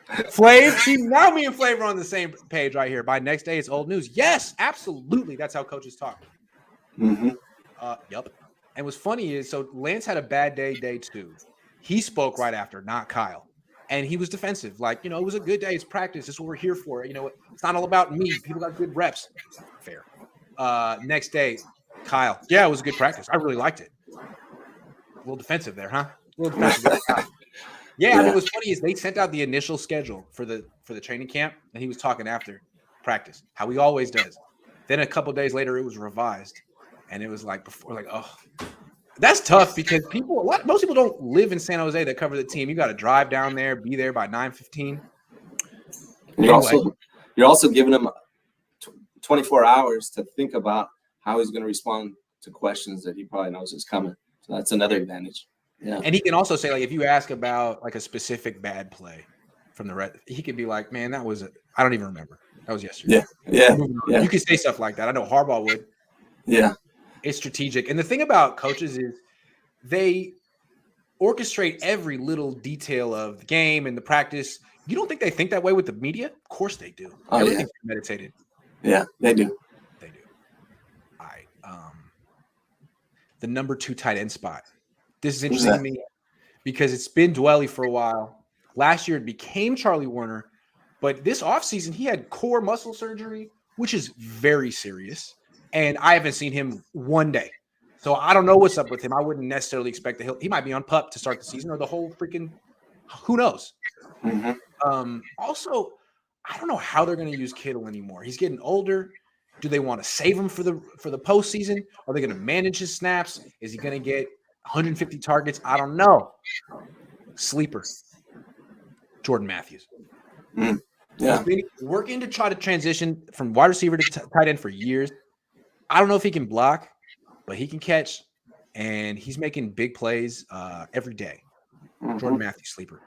Flav, see, now me and Flav are on the same page right here. By next day, it's old news. Yes, absolutely. That's how coaches talk. Yep. And what's funny is, so Lance had a bad day 2. He spoke right after, not Kyle. And he was defensive. Like, it was a good day. It's practice. This is what we're here for. It's not all about me. People got good reps. Fair. Next day, Kyle. Yeah, it was a good practice. I really liked it. A little defensive there, huh? A little defensive there. Yeah, and what's funny is they sent out the initial schedule for the training camp, and he was talking after practice, how he always does. Then a couple days later, it was revised, and it was like before, like, oh, that's tough because most people don't live in San Jose that cover the team. You got to drive down there, be there by 9:15. You're also giving him 24 hours to think about how he's going to respond to questions that he probably knows is coming. So that's another advantage. Yeah. And he can also say, like, if you ask about like a specific bad play from the Red, he could be like, man, I don't even remember. That was yesterday. Yeah. You could say stuff like that. I know Harbaugh would. Yeah. It's strategic. And the thing about coaches is they orchestrate every little detail of the game and the practice. You don't think they think that way with the media? Of course they do. Everything's meditated. Yeah, they do. They do. All right. The number 2 tight end spot. This is interesting to me because it's been Dwelly for a while. Last year it became Charlie Warner, but this offseason he had core muscle surgery, which is very serious. And I haven't seen him one day. So I don't know what's up with him. I wouldn't necessarily expect that he might be on PUP to start the season or the whole freaking who knows. Mm-hmm. Also, I don't know how they're going to use Kittle anymore. He's getting older. Do they want to save him for the postseason? Are they going to manage his snaps? Is he going to get 150 targets? I don't know. Sleeper. Jordan Matthews. Yeah. He's been working to try to transition from wide receiver to tight end for years. I don't know if he can block, but he can catch, and he's making big plays every day. Jordan Matthews, sleeper.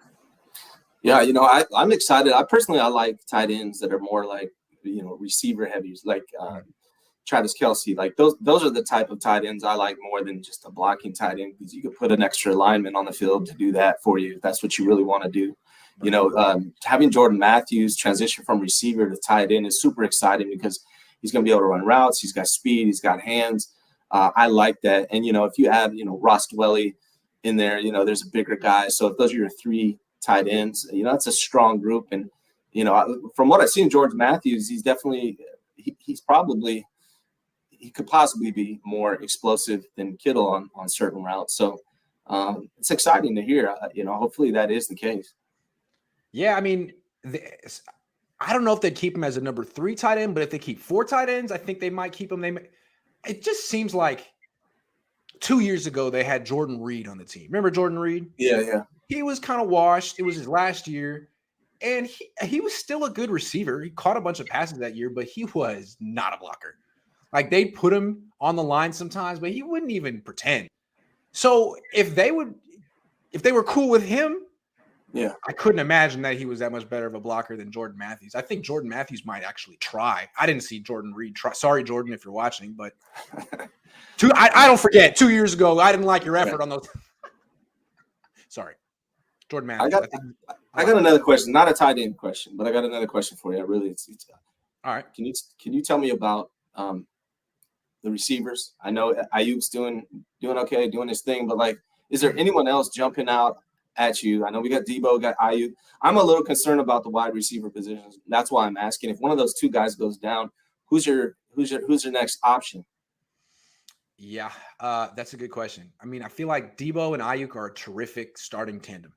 Yeah, I'm excited. I like tight ends that are more like, receiver heavies, like Travis Kelce. Like those are the type of tight ends I like more than just a blocking tight end, because you could put an extra lineman on the field to do that for you if that's what you really want to do. Having Jordan Matthews transition from receiver to tight end is super exciting because he's going to be able to run routes. He's got speed. He's got hands. I like that. And, if you add, Ross Dwelly in there, there's a bigger guy. So if those are your 3 tight ends, it's a strong group. And, from what I've seen, George Matthews, he's definitely he could possibly be more explosive than Kittle on certain routes. So it's exciting to hear, hopefully that is the case. Yeah. I mean, I don't know if they'd keep him as a number 3 tight end, but if they keep 4 tight ends, I think they might keep him. It just seems like 2 years ago they had Jordan Reed on the team. Remember Jordan Reed? Yeah. He was kind of washed. It was his last year, and he was still a good receiver. He caught a bunch of passes that year, but he was not a blocker. Like, they put him on the line sometimes, but he wouldn't even pretend. So if they were cool with him, yeah, I couldn't imagine that he was that much better of a blocker than Jordan Matthews. I think Jordan Matthews might actually try. I didn't see Jordan Reed try. Sorry, Jordan, if you're watching, but I don't forget 2 years ago, I didn't like your effort on those. Sorry. Jordan Matthews. I got another question, not a tight end question, but I got another question for you. It's all right. Can you tell me about the receivers? I know Ayuk's doing okay, doing his thing, but like, is there anyone else jumping out at you? I know we got Debo, got Ayuk. I'm a little concerned about the wide receiver positions. That's why I'm asking. If one of those 2 guys goes down, who's your next option? Yeah, that's a good question. I mean, I feel like Debo and Ayuk are a terrific starting tandem.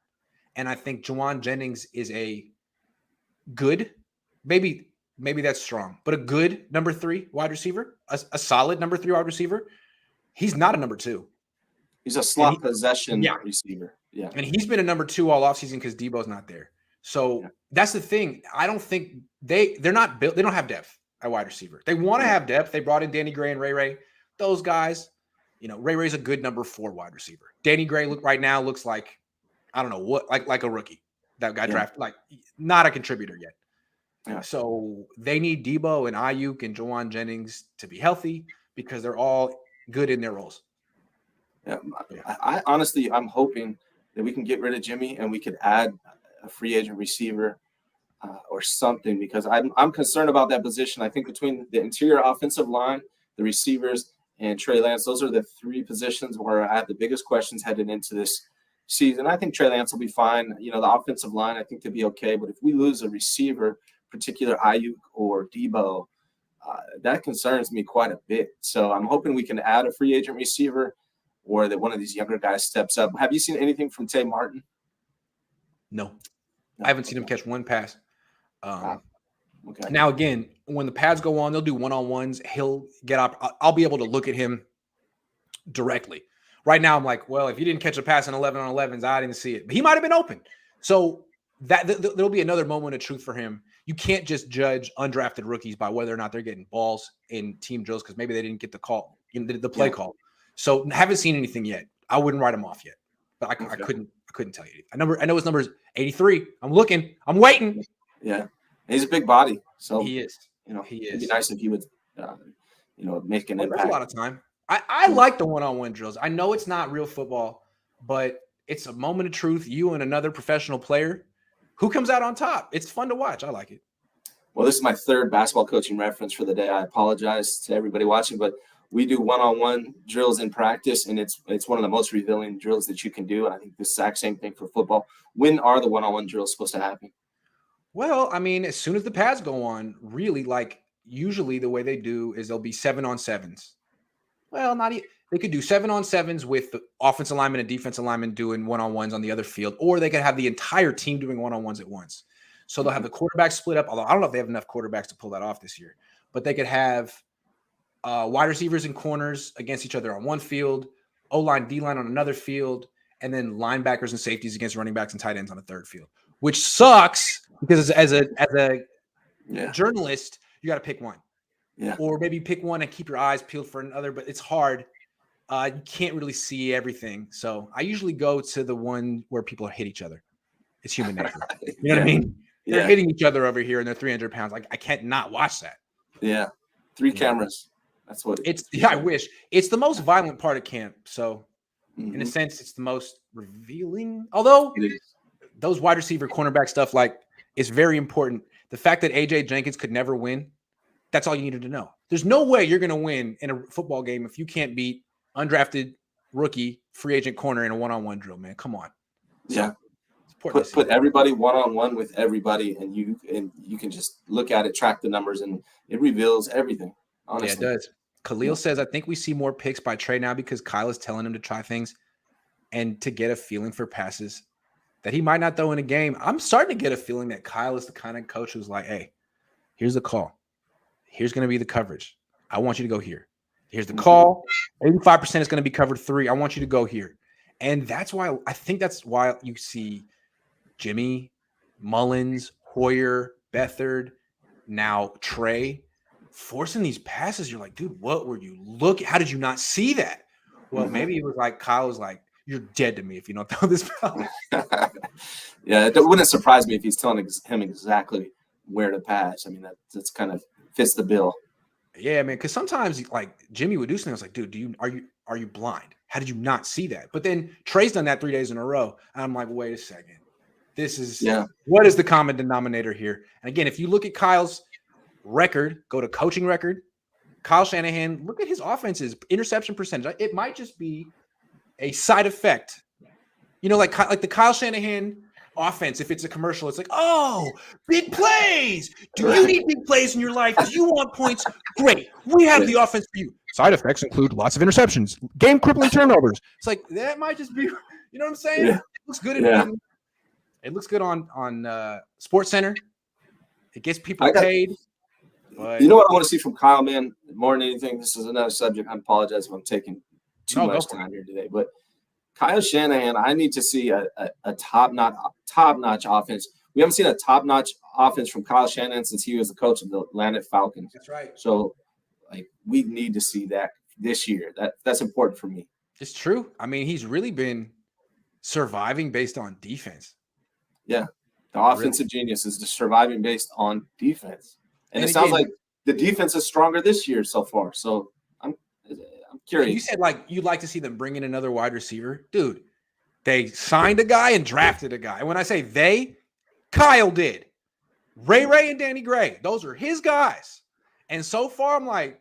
And I think Juwan Jennings is a good, maybe that's strong, but a good number 3 wide receiver, a solid number 3 wide receiver. He's not a number 2. He's a slot possession receiver. Yeah. And he's been a number 2 all offseason because Debo's not there. So that's the thing. I don't think they're not built. They don't have depth at wide receiver. They want to have depth. They brought in Danny Gray and Ray Ray. Those guys, Ray Ray's a good number 4 wide receiver. Danny Gray looks like, I don't know what, like a rookie that got drafted, like not a contributor yet. Yeah. So they need Debo and Ayuk and Juwan Jennings to be healthy because they're all good in their roles. Yeah. I honestly, I'm hoping that we can get rid of Jimmy and we could add a free agent receiver or something, because I'm concerned about that position. I think between the interior offensive line, the receivers, and Trey Lance, those are the 3 positions where I have the biggest questions heading into this season. I think Trey Lance will be fine. The offensive line, I think they'll be okay. But if we lose a receiver, particular Ayuk or Debo, that concerns me quite a bit. So I'm hoping we can add a free agent receiver, or that one of these younger guys steps up. Have you seen anything from Tay Martin? No. I haven't seen him catch one pass. Okay. Now, again, when the pads go on, they'll do one-on-ones. He'll get up. I'll be able to look at him directly. Right now, I'm like, well, if you didn't catch a pass in 11 on 11s, I didn't see it. But he might have been open. So there'll be another moment of truth for him. You can't just judge undrafted rookies by whether or not they're getting balls in team drills because maybe they didn't get the call, the play call. So haven't seen anything yet. I wouldn't write him off yet, but I couldn't tell you. I know his number is 83. I'm looking. I'm waiting. Yeah, he's a big body, so he is. He is. It'd be nice if he would, make an impact. There's a lot of time. I like the one-on-one drills. I know it's not real football, but it's a moment of truth. You and another professional player. Who comes out on top? It's fun to watch. I like it. Well, this is my third basketball coaching reference for the day. I apologize to everybody watching, but we do one-on-one drills in practice, and it's one of the most revealing drills that you can do. And I think the exact same thing for football. When are the one-on-one drills supposed to happen? Well, I mean, as soon as the pads go on, really, like usually the way they do is they'll be 7-on-7s. Well, not even. They could do 7-on-7s with the offensive lineman and defensive lineman doing one-on-ones on the other field, or they could have the entire team doing one-on-ones at once. So they'll have the quarterbacks split up, although I don't know if they have enough quarterbacks to pull that off this year. But they could have wide receivers and corners against each other on one field, O-line, D-line on another field, and then linebackers and safeties against running backs and tight ends on a third field, which sucks because as a journalist, you got to pick one. Yeah. Or maybe pick one and keep your eyes peeled for another, but it's hard. You can't really see everything. So I usually go to the one where people hit each other. It's human nature. You know what I mean? They're hitting each other over here and they're 300 pounds. Like I can't not watch that. Yeah. 3 cameras. That's what it's. Yeah, I wish. It's the most violent part of camp. So in a sense, it's the most revealing. Although those wide receiver cornerback stuff, like, is very important. The fact that AJ Jenkins could never win, that's all you needed to know. There's no way you're going to win in a football game if you can't beat undrafted rookie free agent corner in a one-on-one drill, man. Come on. Yeah. Put everybody one-on-one with everybody, and you can just look at it, track the numbers, and it reveals everything. Honestly. Yeah, it does. Khalil says, I think we see more picks by Trey now because Kyle is telling him to try things and to get a feeling for passes that he might not throw in a game. I'm starting to get a feeling that Kyle is the kind of coach who's like, hey, here's the call. Here's going to be the coverage. I want you to go here. Here's the call. 85% is going to be covered 3. I want you to go here. And that's why you see Jimmy, Mullins, Hoyer, Beathard, now Trey forcing these passes. You're like, dude, what were you looking? How did you not see that? Well, maybe it was like Kyle was like, you're dead to me if you don't throw this ball. Yeah, it wouldn't surprise me if he's telling him exactly where to pass. I mean, that's kind of fits the bill. Yeah, man, because sometimes like Jimmy would do something. I was like, dude, are you blind? How did you not see that? But then Trey's done that 3 days in a row. And I'm like, wait a second. This is what is the common denominator here? And again, if you look at Kyle's record, go to coaching record, Kyle Shanahan, look at his offenses, interception percentage. It might just be a side effect. You know, like the Kyle Shanahan offense, if it's a commercial, it's like, oh, big plays. Do you need big plays in your life? Do you want points? Great. We have the offense for you. Side effects include lots of interceptions, game crippling turnovers. It's like, that might just be, you know what I'm saying? Yeah. It looks good. It looks good on Sports Center. It gets people paid. But you know what I want to see from Kyle, man? More than anything, this is another subject. I apologize if I'm taking too much time here today, but Kyle Shanahan, I need to see a top-notch offense. We haven't seen a top-notch offense from Kyle Shanahan since he was the coach of the Atlanta Falcons. That's right. So, we need to see that this year. That's important for me. It's true. I mean, he's really been surviving based on defense. Yeah, the offensive genius is just surviving based on defense, and it sounds like the defense is stronger this year so far. So I'm curious. You said you'd like to see them bring in another wide receiver, dude. They signed a guy and drafted a guy. And when I say they, Kyle did. Ray and Danny Gray, those are his guys. And so far, I'm like,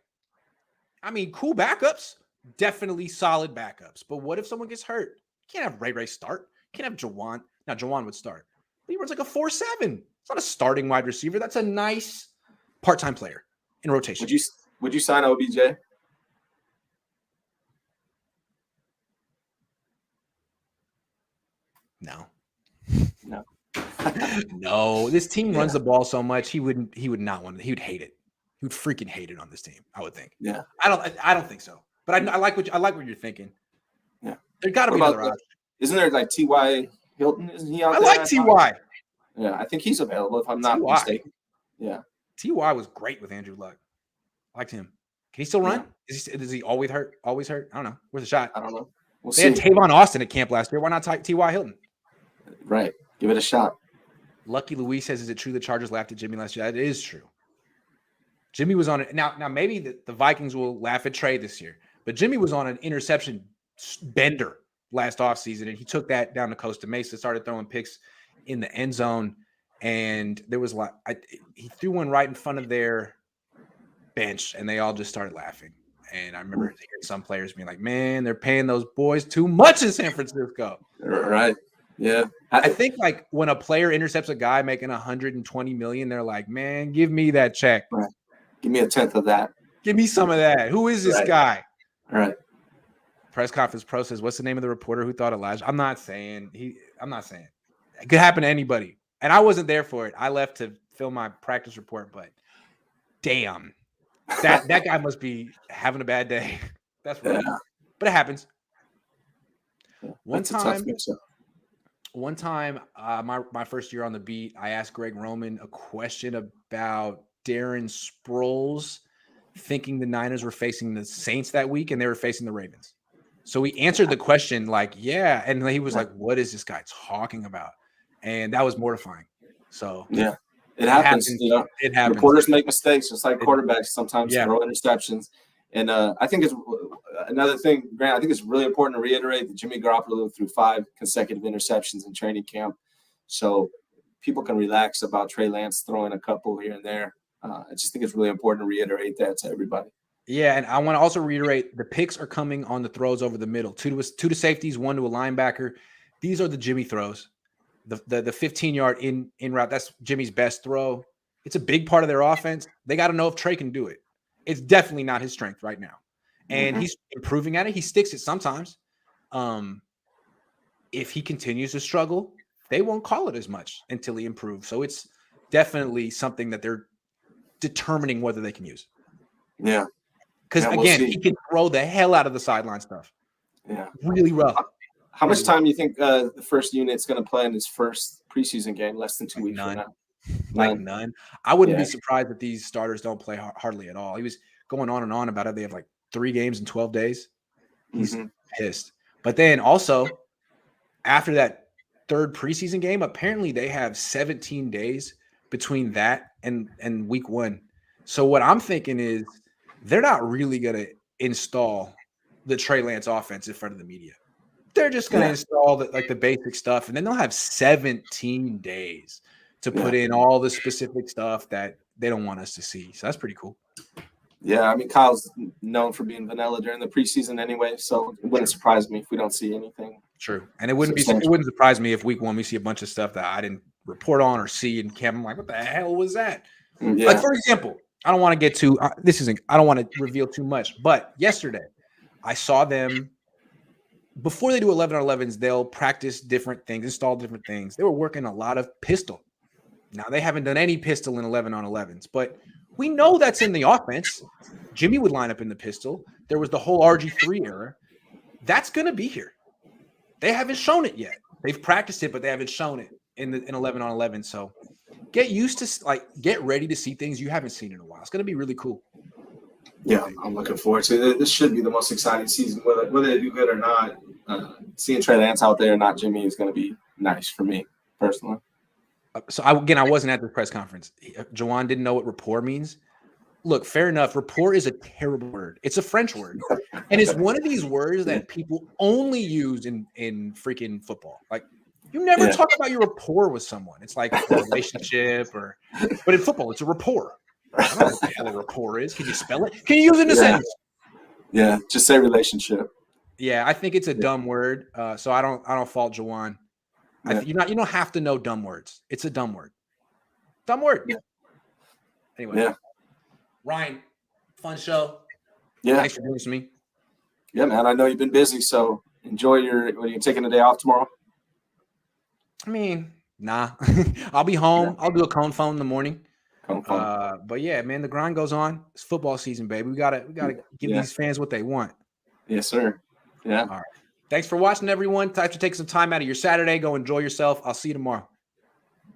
I mean, cool backups, definitely solid backups. But what if someone gets hurt? You can't have Ray start. You can't have Jawan. Now, Jawan would start. But he runs like a 4.7. It's not a starting wide receiver. That's a nice part-time player in rotation. Would you sign OBJ? No. No. No. This team runs the ball so much, he would not want it. He would hate it. He would freaking hate it on this team, I would think. Yeah. I don't think so. But I like what you're thinking. Yeah. There's got to be another option. Isn't there like T.Y. Hilton? Isn't he out I there? like T.Y. Yeah, I think he's available if I'm not mistaken. Yeah. T.Y. was great with Andrew Luck. I liked him. Can he still run? Yeah. Is he always hurt? Always hurt? I don't know. Where's the shot? I don't know. They had Tavon Austin at camp last year. Why not T.Y. Hilton? Right. Give it a shot. Lucky Louise says, is it true the Chargers laughed at Jimmy last year? That is true. Jimmy was on it. Now maybe the Vikings will laugh at Trey this year, but Jimmy was on an interception bender last offseason, and he took that down to Costa Mesa, started throwing picks in the end zone, and there was he threw one right in front of their bench, and they all just started laughing. And I remember hearing some players being like, man, they're paying those boys too much in San Francisco. Right. Yeah. I think like when a player intercepts a guy making $120 million, they're like, man, give me that check. Right. Give me a tenth of that. Give me some of that. Who is this guy? All right. Press conference pro says, what's the name of the reporter who thought Elijah? I'm not saying. It could happen to anybody. And I wasn't there for it. I left to film my practice report, but damn. That guy must be having a bad day. That's right. Yeah. But it happens. One time, my first year on the beat, I asked Greg Roman a question about Darren Sproles thinking the Niners were facing the Saints that week and they were facing the Ravens. So he answered the question like, yeah. And he was like, what is this guy talking about? And that was mortifying. So yeah. It happens. It happens. Reporters make mistakes, just like quarterbacks sometimes throw interceptions. And I think it's another thing, Grant, I think it's really important to reiterate that Jimmy Garoppolo threw 5 consecutive interceptions in training camp. So people can relax about Trey Lance throwing a couple here and there. I just think it's really important to reiterate that to everybody. Yeah, and I want to also reiterate the picks are coming on the throws over the middle. 2 to safeties, 1 to a linebacker. These are the Jimmy throws. The 15-yard in route, that's Jimmy's best throw. It's a big part of their offense. They got to know if Trey can do it. It's definitely not his strength right now. And he's improving at it. He sticks it sometimes. If he continues to struggle, they won't call it as much until he improves. So it's definitely something that they're determining whether they can use. Yeah. Because, again, he can throw the hell out of the sideline stuff. Yeah. Really rough. How much time do you think the first unit's going to play in his first preseason game? Less than 2 weeks from now. None. I wouldn't be surprised if these starters don't play hardly at all. He was going on and on about it. They have like 3 games in 12 days. He's pissed. But then also, after that third preseason game, apparently they have 17 days between that and week 1. So what I'm thinking is they're not really going to install the Trey Lance offense in front of the media. They're just going to install the basic stuff, and then they'll have 17 days to put in all the specific stuff that they don't want us to see. So that's pretty cool. Yeah, I mean, Kyle's known for being vanilla during the preseason anyway, so it wouldn't surprise me if we don't see anything. True, and it wouldn't surprise me if week 1 we see a bunch of stuff that I didn't report on or see in camp. I'm like, what the hell was that? Yeah. Like, for example, I don't want to get too I don't want to reveal too much, but yesterday I saw them. Before they do 11 on 11s, they'll practice different things, install different things. They were working a lot of pistol. Now, they haven't done any pistol in 11 on 11s, but we know that's in the offense. Jimmy would line up in the pistol. There was the whole RG3 era. That's going to be here. They haven't shown it yet. They've practiced it, but they haven't shown it in 11 on 11. So get used to, get ready to see things you haven't seen in a while. It's going to be really cool. Yeah, I'm looking forward to it. This should be the most exciting season, whether they do good or not. Seeing Trey Lance out there, not Jimmy, is going to be nice for me personally. So I wasn't at the press conference. Jawan didn't know what rapport means. Look, fair enough. Rapport is a terrible word. It's a French word, and it's one of these words that people only use in freaking football. Like, you never talk about your rapport with someone. It's like a relationship, but in football, it's a rapport. I don't know what the hell a rapport is. Can you spell it? Can you use it in a sentence? Yeah, just say relationship. Yeah, I think it's a dumb word. So I don't fault Jawan. Yeah. You don't have to know dumb words. It's a dumb word. Dumb word. Yeah. Anyway. Yeah. Ryan, fun show. Yeah. Thanks for doing this to me. Yeah, man. I know you've been busy, so enjoy are you taking a day off tomorrow? I mean, nah. I'll be home. Yeah. I'll do a Cohn phone in the morning. Come fun. But yeah, man, the grind goes on. It's football season, baby. We gotta give these fans what they want. Yes, sir. Yeah. All right. Thanks for watching, everyone. Thanks for taking some time out of your Saturday. Go enjoy yourself. I'll see you tomorrow.